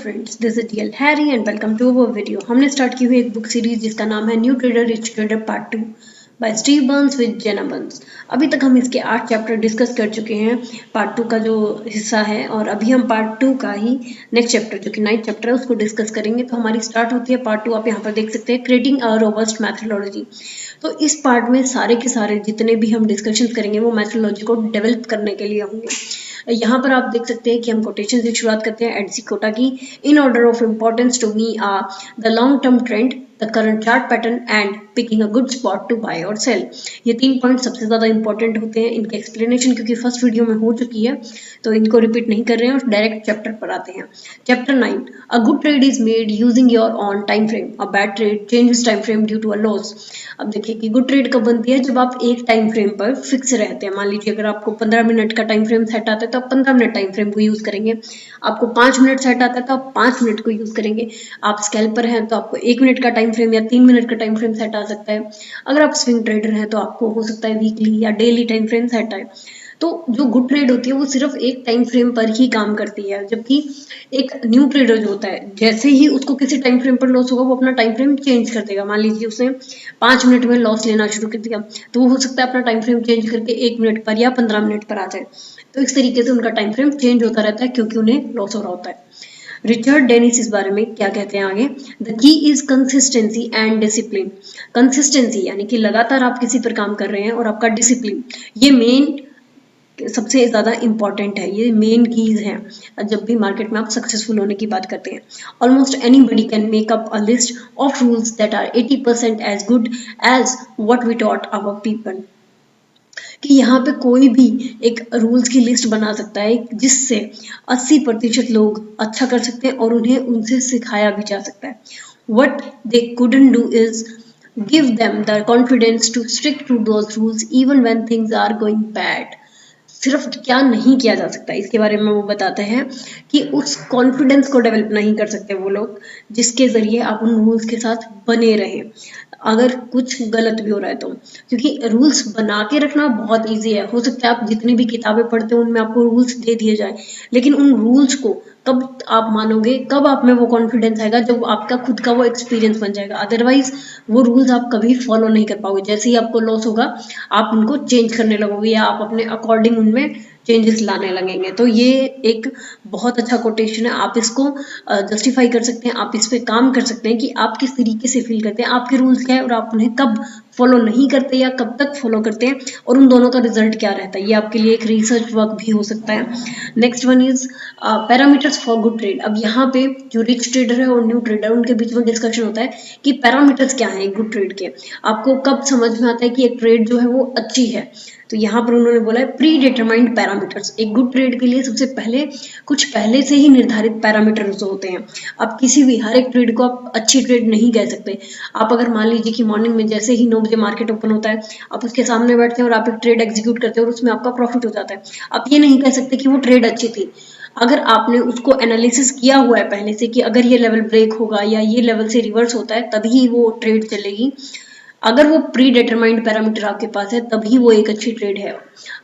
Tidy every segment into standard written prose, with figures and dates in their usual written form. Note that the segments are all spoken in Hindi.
Friends, this is real Harry and welcome to our video. हमने स्टार्ट की हुई एक बुक सीरीज जिसका नाम है new trader rich trader part 2 by Steve Burns with Jena Burns. अभी तक हम इसके 8 चैप्टर डिस्कस कर चुके हैं, पार्ट 2 का जो हिस्सा है, और अभी हम पार्ट 2 का ही नेक्स्ट चैप्टर जो कि 9th चैप्टर है उसको डिस्कस करेंगे। तो हमारी स्टार्ट होती है पार्ट 2। आप यहाँ पर देख सकते हैं क्रिएटिंग अ रोबस्ट मैथोडोलॉजी। तो इस पार्ट में सारे के सारे जितने भी हम डिस्कशन करेंगे वो मैथोडोलॉजी को डेवलप करने के लिए होंगे। यहाँ पर आप देख सकते हैं कि हम कोटेशन से शुरुआत करते हैं। एडसी कोटा की in order of importance to me are the long term trend, the current chart pattern and picking a good spot to buy or sell. ये 3 पॉइंट सबसे ज्यादा इंपॉर्टेंट होते हैं। इनके एक्सप्लेनेशन क्योंकि फर्स्ट वीडियो में हो चुकी है तो इनको रिपीट नहीं कर रहे हैं और डायरेक्ट चैप्टर पर आते हैं। Chapter 9, a good trade is made using your own time frame, a bad trade changes time frame due to a loss. अब देखिए कि गुड ट्रेड कब बनती है, जब आप एक टाइम फ्रेम पर फिक्स रहते हैं। मान लीजिए अगर आपको 15 मिनट का टाइम फ्रेम सेट आता है तो आप 15 मिनट टाइम फ्रेम को यूज करेंगे। आपको 5 मिनट सेट आता है तो आप 5 मिनट को यूज करेंगे। आप स्कैल्पर हैं तो आपको 1 मिनट का टाइम फ्रेम या 3 मिनट का टाइम फ्रेम सेट आ सकता है। अगर आप स्विंग ट्रेडर हैं तो आपको हो सकता है वीकली या डेली टाइम फ्रेम सेट आए। तो जो गुड ट्रेड होती है वो सिर्फ एक टाइम फ्रेम पर ही काम करती है, जबकि एक न्यू ट्रेडर जो होता है जैसे ही उसको किसी टाइम फ्रेम पर लॉस होगा वो अपना टाइम फ्रेम चेंज कर देगा। मान लीजिए उसने 5 मिनट में लॉस लेना शुरू कर दिया तो वो हो सकता है अपना टाइम फ्रेम चेंज करके 1 मिनट पर या 15 मिनट पर आ जाए। तो इस तरीके से उनका टाइम फ्रेम चेंज होता रहता है क्योंकि उन्हें लॉस हो रहा होता है। रिचर्ड डेनिस इस बारे में क्या कहते हैं आगे, the key is consistency and discipline. Consistency यानी कि लगातार आप किसी पर काम कर रहे हैं, और आपका डिसिप्लिन, ये मेन सबसे ज्यादा इंपॉर्टेंट है। ये मेन कीज हैं जब भी मार्केट में आप सक्सेसफुल होने की बात करते हैं। Almost anybody can make up a list of rules that are 80% as good as what we taught our people. कि यहाँ पे कोई भी एक रूल्स की लिस्ट बना सकता है जिससे 80% लोग अच्छा कर सकते हैं और उन्हें उनसे सिखाया भी जा सकता है। What they couldn't do is give them the confidence to stick to those rules even when things are going bad. सिर्फ क्या नहीं किया जा सकता इसके बारे में वो बताते हैं कि उस कॉन्फिडेंस को डेवलप नहीं कर सकते वो लोग जिसके जरिए आप उन रूल्स के साथ बने रहें अगर कुछ गलत भी हो रहा है तो। क्योंकि रूल्स बना के रखना बहुत इजी है। हो सकता है आप जितनी भी किताबें पढ़ते हो उनमें आपको रूल्स दे दिए जाए, लेकिन उन रूल्स को कब आप मानोगे, कब आप में वो कॉन्फिडेंस आएगा, जब आपका खुद का वो एक्सपीरियंस बन जाएगा। अदरवाइज वो रूल्स आप कभी फॉलो नहीं कर पाओगे। जैसे ही आपको लॉस होगा आप उनको चेंज करने लगोगे या आप अपने अकॉर्डिंग उनमें चेंजेस लाने लगेंगे। तो ये एक बहुत अच्छा कोटेशन है। आप इसको जस्टिफाई कर सकते हैं, आप इस पे काम कर सकते हैं कि आप किस तरीके से फील करते हैं, आपके रूल्स क्या है और आप उन्हें कब फॉलो नहीं करते या कब तक फॉलो करते हैं, और उन दोनों का रिजल्ट क्या रहता है। ये आपके लिए एक रिसर्च वर्क भी हो सकता है। Next one is parameters for good trade. अब यहाँ पे जो रिच ट्रेडर है और न्यू ट्रेडर उनके बीच में डिस्कशन होता है कि पैरामीटर्स क्या है गुड ट्रेड के। आपको कब समझ में आता है कि एक ट्रेड जो है वो अच्छी है। तो यहाँ पर उन्होंने बोला है प्री डिटरमाइंड पैरामीटर्स। एक गुड ट्रेड के लिए सबसे पहले कुछ पहले से ही निर्धारित पैरामीटर्स होते हैं। आप किसी भी हर एक ट्रेड को आप अच्छी ट्रेड नहीं कह सकते। आप अगर मान लीजिए कि मॉर्निंग में जैसे ही 9 बजे मार्केट ओपन होता है आप उसके सामने बैठते हैं और आप एक ट्रेड एग्जीक्यूट करते हैं और उसमें आपका प्रॉफिट हो जाता है, आप ये नहीं कह सकते कि वो ट्रेड अच्छी थी। अगर आपने उसको एनालिसिस किया हुआ है पहले से कि अगर ये लेवल ब्रेक होगा या ये लेवल से रिवर्स होता है तभी वो ट्रेड चलेगी। अगर वो प्री डिटरमाइंड पैरामीटर आपके पास है तभी वो एक अच्छी ट्रेड है।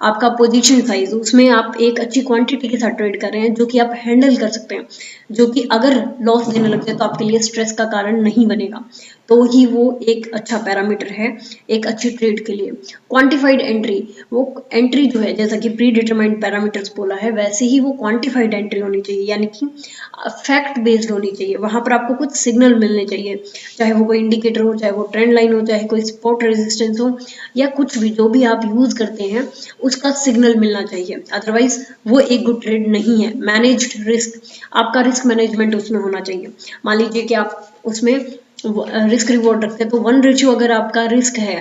आपका पोजीशन साइज, उसमें आप एक अच्छी क्वांटिटी के साथ ट्रेड कर रहे हैं जो कि आप हैंडल कर सकते हैं, जो कि अगर लॉस देने लग जाए तो आपके लिए स्ट्रेस का कारण नहीं बनेगा, तो ही वो एक अच्छा पैरामीटर है एक अच्छी ट्रेड के लिए। क्वांटिफाइड एंट्री, वो एंट्री जो है जैसा कि प्री डिटरमाइंड पैरामीटर्स बोला है वैसे ही वो क्वांटिफाइड एंट्री होनी चाहिए, यानी कि फैक्ट बेस्ड होनी चाहिए। वहां पर आपको कुछ सिग्नल मिलने चाहिए, चाहे वो कोई इंडिकेटर हो, चाहे वो ट्रेंड लाइन हो, चाहे कोई सपोर्ट रेजिस्टेंस हो, या कुछ भी जो भी आप यूज करते हैं उसका सिग्नल मिलना चाहिए। अदरवाइज वो एक गुड ट्रेड नहीं है। मैनेज्ड रिस्क, आपका रिस्क मैनेजमेंट उसमें होना चाहिए। मान लीजिए कि आप उसमें रिस्क रिवॉर्ड रखते हैं तो 1 रेशियो अगर आपका रिस्क है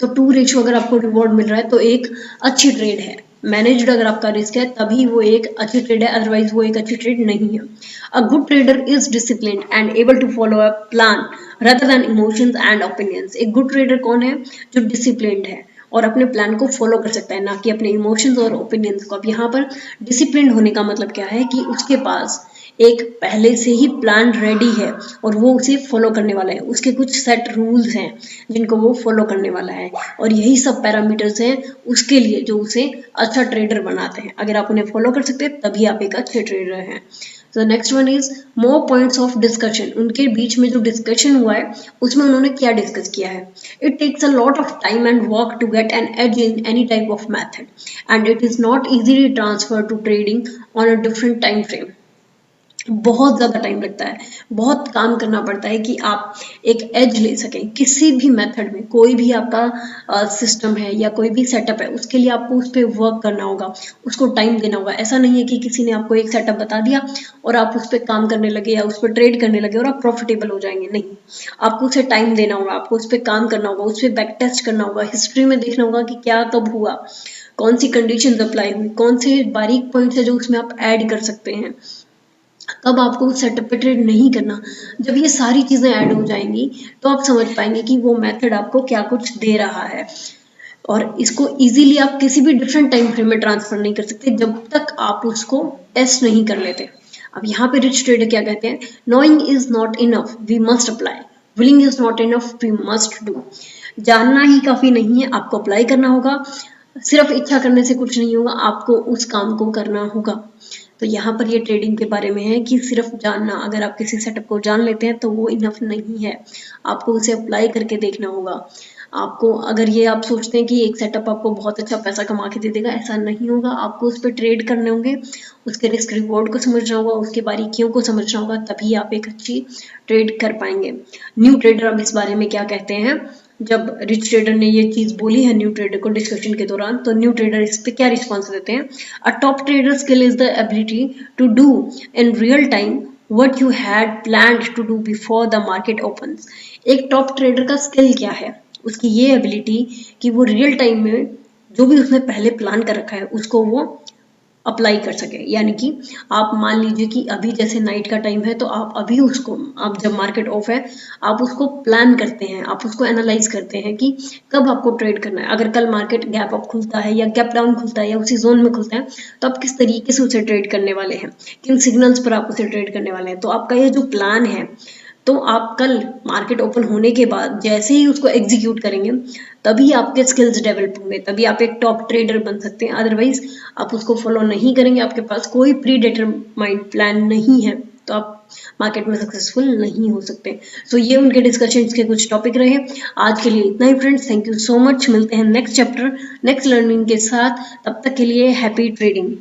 तो 2 रेशियो अगर आपको रिवॉर्ड मिल रहा है तो एक अच्छी ट्रेड है। मैनेज्ड अगर आपका रिस्क है तभी वो एक अच्छी ट्रेड है, अदरवाइज वो एक अच्छी ट्रेड नहीं है। A good trader is disciplined and able to follow a plan rather than emotions and opinions। एक गुड ट्रेडर कौन है, जो डिसिप्लिन्ड है और अपने प्लान को फॉलो कर सकता है, ना कि अपने इमोशंस और ओपिनियंस को। अब यहाँ पर डिसिप्लिन्ड होने का मतलब क्या है कि उसके पास एक पहले से ही प्लान रेडी है और वो उसे फॉलो करने वाला है। उसके कुछ सेट रूल्स हैं जिनको वो फॉलो करने वाला है, और यही सब पैरामीटर्स हैं उसके लिए जो उसे अच्छा ट्रेडर बनाते हैं। अगर आप उन्हें फॉलो कर सकते हैं तभी आप एक अच्छे ट्रेडर हैं। So next one is more points of discussion. उनके बीच में जो डिस्कशन हुआ है उसमें उन्होंने क्या डिस्कस किया है. It takes a lot of time and work to get an edge in any type of method, and it is not easily transferred to trading on a different time frame. बहुत ज़्यादा टाइम लगता है, बहुत काम करना पड़ता है कि आप एक एज ले सकें किसी भी मेथड में. कोई भी आपका सिस्टम है या कोई भी सेटअप है, उसके लिए आपको उस पर वर्क करना होगा, उसको टाइम देना होगा. ऐसा नहीं है कि किसी ने आपको एक सेटअप बता दिया और आप उस पर काम करने लगे या उस पर ट्रेड करने लगे और आप प्रॉफिटेबल हो जाएंगे. नहीं, आपको उसे टाइम देना होगा, आपको उस पर काम करना होगा, उस पर बैक टेस्ट करना होगा, हिस्ट्री में देखना होगा कि क्या कब हुआ, कौन सी कंडीशन अप्लाई हुई, कौन से बारीक पॉइंट्स है जो उसमें आप ऐड कर सकते हैं, कब आपको उस सेटअप पे ट्रेड नहीं करना. जब ये सारी चीज़ें ऐड हो जाएंगी तो आप समझ पाएंगे कि वो मेथड आपको क्या कुछ दे रहा है. और इसको इजीली आप किसी भी डिफरेंट टाइम फ्रेम में ट्रांसफर नहीं कर सकते जब तक आप उसको टेस्ट नहीं कर लेते. अब यहाँ पे रिच ट्रेडर क्या कहते हैं, knowing is not enough, we must apply. Willing is not enough, we must do. जानना ही काफ़ी नहीं है, आपको अप्लाई करना होगा. सिर्फ इच्छा करने से कुछ नहीं होगा, आपको उस काम को करना होगा. तो यहाँ पर ये ट्रेडिंग के बारे में है कि सिर्फ जानना, अगर आप किसी सेटअप को जान लेते हैं तो वो इनफ नहीं है, आपको उसे अप्लाई करके देखना होगा. आपको अगर ये आप सोचते हैं कि एक सेटअप आपको बहुत अच्छा पैसा कमा के दे देगा, ऐसा नहीं होगा. आपको उस पर ट्रेड करने होंगे, उसके रिस्क रिवॉर्ड को समझना होगा, उसके बारीकियों को समझना होगा, तभी आप एक अच्छी ट्रेड कर पाएंगे. न्यू ट्रेडर अब इस बारे में क्या कहते हैं. जब रिच ट्रेडर ने ये चीज़ बोली है न्यू ट्रेडर को डिस्कशन के दौरान, तो न्यू ट्रेडर इस पे क्या रिस्पॉन्स देते हैं. A top trader skill is the ability to do in real time what you had planned to do before the market opens. एक टॉप ट्रेडर का स्किल क्या है, उसकी ये एबिलिटी कि वो रियल टाइम में जो भी उसने पहले प्लान कर रखा है उसको वो अप्लाई कर सके. यानी कि आप मान लीजिए कि अभी जैसे नाइट का टाइम है, तो आप अभी उसको, आप जब मार्केट ऑफ है, आप उसको प्लान करते हैं, आप उसको एनालाइज करते हैं कि कब आपको ट्रेड करना है. अगर कल मार्केट गैप अप खुलता है या गैप डाउन खुलता है या उसी जोन में खुलता है, तो आप किस तरीके से उसे ट्रेड करने वाले हैं, किन सिग्नल्स पर आप उसे ट्रेड करने वाले हैं. तो आपका ये जो प्लान है, तो आप कल मार्केट ओपन होने के बाद जैसे ही उसको एग्जीक्यूट करेंगे, तभी आपके स्किल्स डेवलप होंगे, तभी आप एक टॉप ट्रेडर बन सकते हैं. अदरवाइज आप उसको फॉलो नहीं करेंगे, आपके पास कोई प्री डिटरमाइंड प्लान नहीं है, तो आप मार्केट में सक्सेसफुल नहीं हो सकते. सो ये उनके डिस्कशंस के कुछ टॉपिक रहे. आज के लिए इतना ही friends, thank you so much. मिलते हैं नेक्स्ट चैप्टर, नेक्स्ट लर्निंग के साथ. तब तक के लिए हैप्पी ट्रेडिंग.